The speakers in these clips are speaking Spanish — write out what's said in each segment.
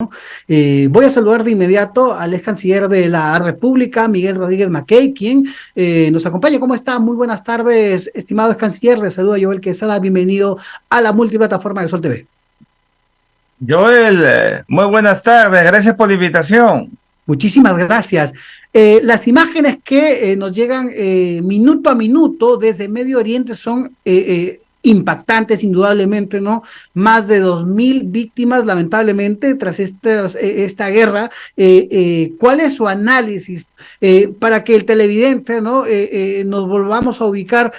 Voy a saludar de inmediato al ex canciller de la República, Miguel Rodríguez Mackey, quien nos acompaña. ¿Cómo está? Muy buenas tardes, estimado ex canciller. Le saluda Joel Quesada. Bienvenido a la multiplataforma de Sol TV. Joel, muy buenas tardes, gracias por la invitación. Muchísimas gracias. Las imágenes que nos llegan minuto a minuto desde Medio Oriente son impactantes, indudablemente, ¿no? Más de 2.000 víctimas, lamentablemente, tras esta guerra. ¿Cuál es su análisis para que el televidente, ¿no? Nos volvamos a ubicar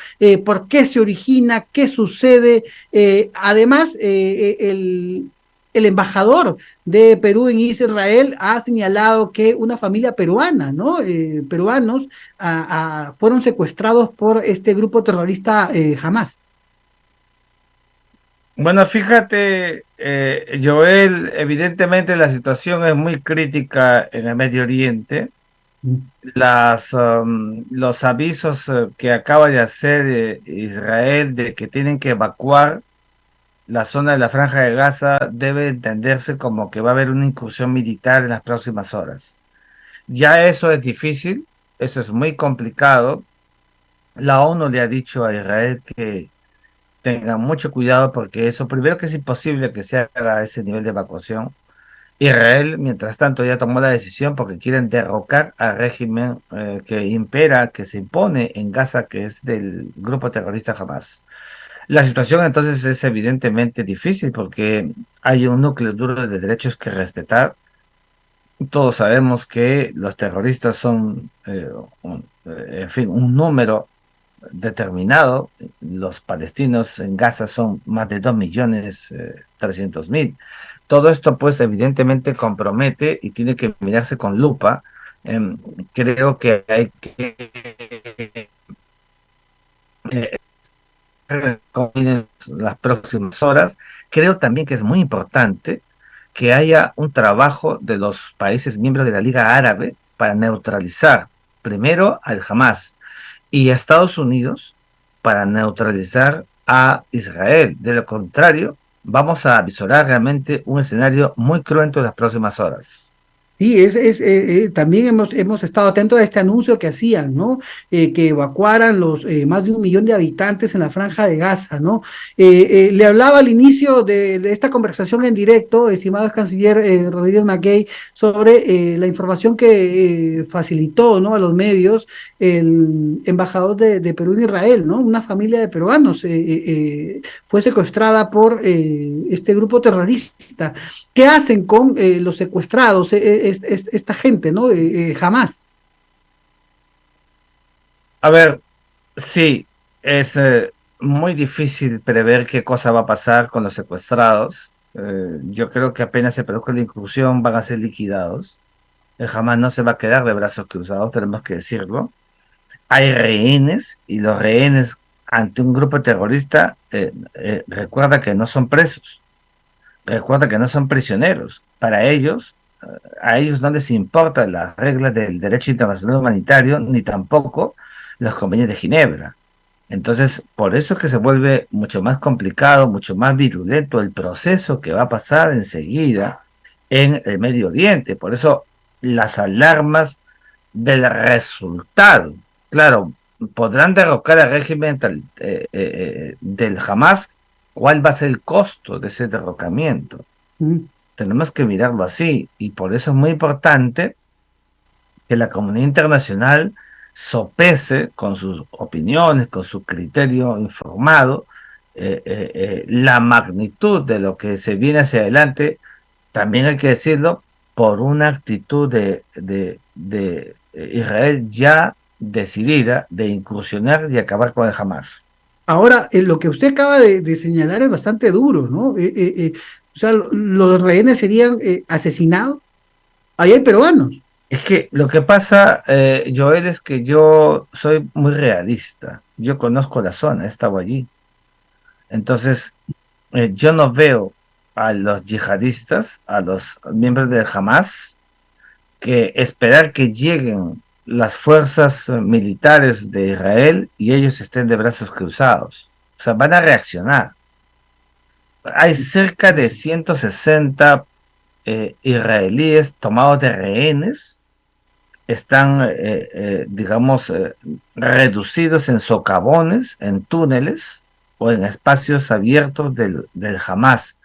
por qué se origina, qué sucede? Además, el embajador de Perú en Israel ha señalado que una familia peruana, ¿no? Peruanos fueron secuestrados por este grupo terrorista Hamas. Bueno, fíjate, Joel, evidentemente la situación es muy crítica en el Medio Oriente. Los avisos que acaba de hacer Israel de que tienen que evacuar la zona de la Franja de Gaza debe entenderse como que va a haber una incursión militar en las próximas horas. Ya eso es difícil, eso es muy complicado. La ONU le ha dicho a Israel que tengan mucho cuidado porque eso, primero que es imposible que se haga ese nivel de evacuación. Israel, mientras tanto, ya tomó la decisión porque quieren derrocar al régimen que impera, que se impone en Gaza, que es del grupo terrorista Hamas. La situación entonces es evidentemente difícil porque hay un núcleo duro de derechos que respetar. Todos sabemos que los terroristas son, en fin, un número determinado. Los palestinos en Gaza son más de 2.300.000. Todo esto, pues, evidentemente compromete y tiene que mirarse con lupa. Em, Creo que hay que eh, en las próximas horas. Creo también que es muy importante que haya un trabajo de los países miembros de la Liga Árabe para neutralizar primero al Hamas y a Estados Unidos para neutralizar a Israel. De lo contrario, vamos a visorar realmente un escenario muy cruento en las próximas horas. Sí, también hemos estado atentos a este anuncio que hacían, ¿no? Que evacuaran los más de 1 millón de habitantes en la franja de Gaza, ¿no? Le hablaba al inicio de esta conversación en directo, estimado canciller Rodríguez Mackey, sobre la información que facilitó, ¿no? A los medios el embajador de Perú en Israel, ¿no? Una familia de peruanos fue secuestrada por este grupo terrorista. ¿Qué hacen con los secuestrados, esta gente, ¿no? Jamás. A ver, sí, es muy difícil prever qué cosa va a pasar con los secuestrados. Yo creo que apenas se produzca la inclusión van a ser liquidados. El Hamas no se va a quedar de brazos cruzados, tenemos que decirlo. Hay rehenes y los rehenes ante un grupo terrorista, recuerda que no son presos, recuerda que no son prisioneros. Para ellos, a ellos no les importan las reglas del derecho internacional humanitario, ni tampoco los convenios de Ginebra. Entonces, por eso es que se vuelve mucho más complicado, mucho más virulento el proceso que va a pasar enseguida en el Medio Oriente. Por eso las alarmas del resultado. Claro, podrán derrocar al régimen del Hamas. ¿Cuál va a ser el costo de ese derrocamiento? Mm. Tenemos que mirarlo así y por eso es muy importante que la comunidad internacional sopese con sus opiniones, con su criterio informado, la magnitud de lo que se viene hacia adelante, también hay que decirlo, por una actitud de Israel ya decidida de incursionar y acabar con el Hamas. Ahora, lo que usted acaba de señalar es bastante duro, ¿no? O sea, los rehenes serían asesinados. Ahí hay peruanos. Es que lo que pasa, Joel, es que yo soy muy realista. Yo conozco la zona, he estado allí. Entonces, yo no veo a los yihadistas, a los miembros del Hamas, que esperar que lleguen las fuerzas militares de Israel y ellos estén de brazos cruzados. O sea, van a reaccionar. Hay cerca de 160 israelíes tomados de rehenes están, digamos, reducidos en socavones, en túneles o en espacios abiertos del Hamas.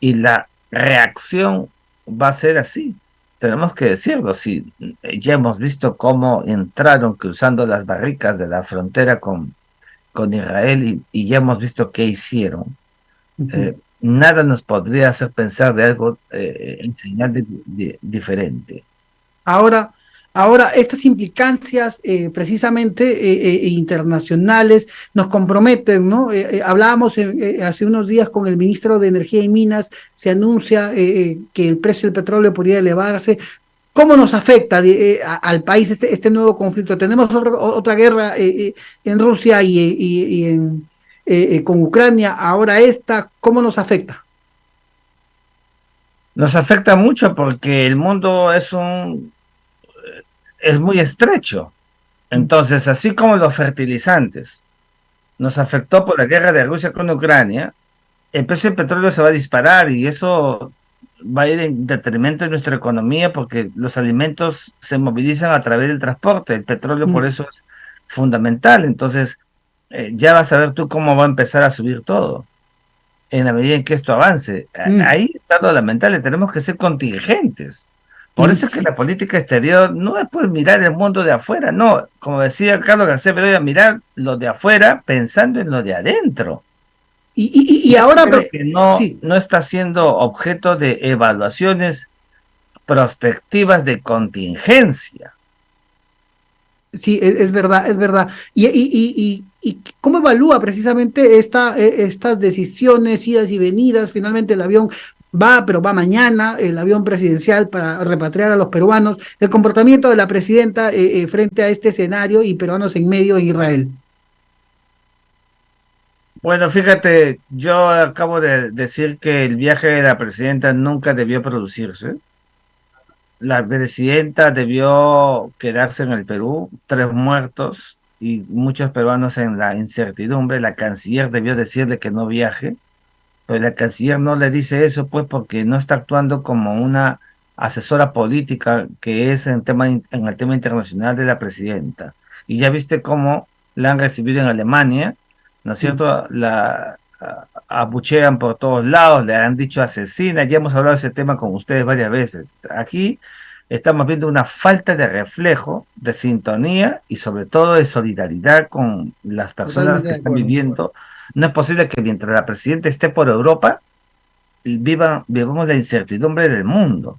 Y la reacción va a ser así. Tenemos que decirlo, si ya hemos visto cómo entraron cruzando las barricas de la frontera con Israel y ya hemos visto qué hicieron. Ujú. Nada nos podría hacer pensar de algo en señal diferente. Ahora, ahora estas implicancias precisamente internacionales nos comprometen, ¿no? Hablábamos hace unos días con el ministro de Energía y Minas, se anuncia que el precio del petróleo podría elevarse. ¿Cómo nos afecta al país este nuevo conflicto? Tenemos otra guerra en Rusia con Ucrania, ahora esta, ¿cómo nos afecta? Nos afecta mucho porque el mundo es muy estrecho. Entonces, así como los fertilizantes nos afectó por la guerra de Rusia con Ucrania, el precio del petróleo se va a disparar y eso va a ir en detrimento de nuestra economía porque los alimentos se movilizan a través del transporte. El petróleo por Mm, eso es fundamental. Entonces, ya vas a ver tú cómo va a empezar a subir todo en la medida en que esto avance. mm, Ahí está lo lamentable, tenemos que ser contingentes. Por mm. eso es que la política exterior no es pues mirar el mundo de afuera, no, como decía Carlos García Bedoya, mirar lo de afuera pensando en lo de adentro. Y Y eso ahora, creo que sí, no está siendo objeto de evaluaciones prospectivas de contingencia. sí, es verdad, es verdad. ¿Y cómo evalúa precisamente estas decisiones, idas y venidas? Finalmente el avión va, pero va mañana, el avión presidencial para repatriar a los peruanos. El comportamiento de la presidenta frente a este escenario y peruanos en medio en Israel. Bueno, fíjate, yo acabo de decir que el viaje de la presidenta nunca debió producirse. La presidenta debió quedarse en el Perú, 3 muertos y muchos peruanos en la incertidumbre. La canciller debió decirle que no viaje, pero la canciller no le dice eso, pues porque no está actuando como una asesora política que es en el tema internacional de la presidenta. Y ya viste cómo la han recibido en Alemania, ¿no es Mm, cierto? Abuchean por todos lados, le han dicho asesina, ya hemos hablado de ese tema con ustedes varias veces. Aquí estamos viendo una falta de reflejo, de sintonía y sobre todo de solidaridad con las personas totalmente que de están acuerdo. viviendo. No es posible que mientras la presidenta esté por Europa, vivamos la incertidumbre del mundo.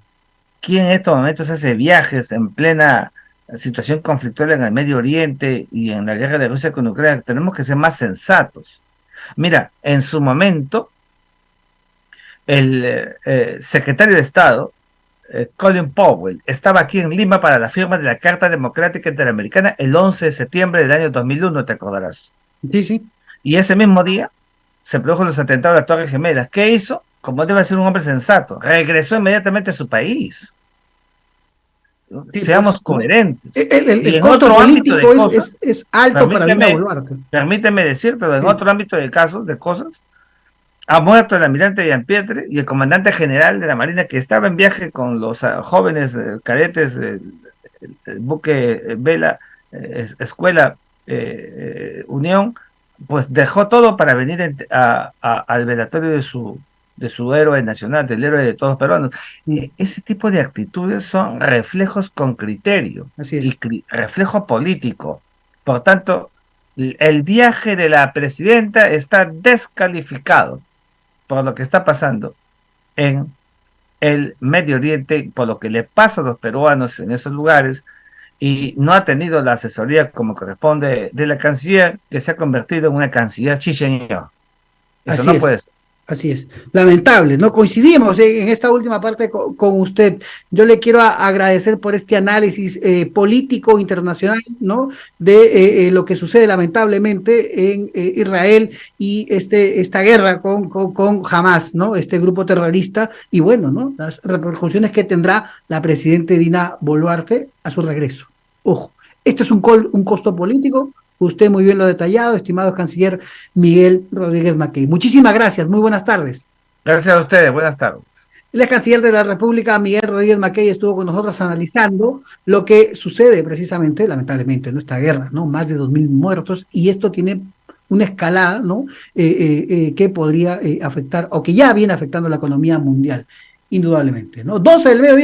¿Quién en estos momentos hace viajes en plena situación conflictual en el Medio Oriente y en la guerra de Rusia con Ucrania? Tenemos que ser más sensatos. Mira, en su momento, el secretario de Estado, Colin Powell, estaba aquí en Lima para la firma de la Carta Democrática Interamericana el 11 de septiembre del año 2001, te acordarás. Sí, sí. Y ese mismo día se produjo los atentados de las Torres Gemelas. ¿Qué hizo? Como debe ser un hombre sensato, regresó inmediatamente a su país. Sí, pues, Seamos ¿no? coherentes. Y El en costo otro ámbito de político cosas, es alto para Dina permíteme, Boluarte. permíteme decirte, en Sí, otro ámbito de casos, de cosas, ha muerto el almirante Gianpietre y el comandante general de la Marina que estaba en viaje con los jóvenes cadetes del buque Vela, Escuela Unión, pues dejó todo para venir al velatorio de su héroe nacional, del héroe de todos los peruanos. mm, Ese tipo de actitudes son reflejos con criterio así y es. reflejo político. Por tanto, el viaje de la presidenta está descalificado por lo que está pasando en el Medio Oriente, por lo que le pasa a los peruanos en esos lugares, y no ha tenido la asesoría como corresponde de la canciller, que se ha convertido en una canciller chicheño. Eso Así no es. puede ser. Así es, lamentable, ¿no? Coincidimos en esta última parte con usted. Yo le quiero agradecer por este análisis político internacional, ¿no? De lo que sucede lamentablemente en Israel y esta guerra con Hamas, ¿no? Este grupo terrorista y bueno, ¿no? Las repercusiones que tendrá la presidenta Dina Boluarte a su regreso. Ojo, este es un costo político. Usted muy bien lo ha detallado, estimado canciller Miguel Rodríguez Mackey. Muchísimas gracias, muy buenas tardes. Gracias a ustedes, buenas tardes. El ex canciller de la República, Miguel Rodríguez Mackey, estuvo con nosotros analizando lo que sucede precisamente, lamentablemente, en esta guerra, ¿no? Más de 2.000 muertos, y esto tiene una escalada, ¿no? Que podría afectar, o que ya viene afectando la economía mundial, indudablemente, ¿no? 12 del mediodía.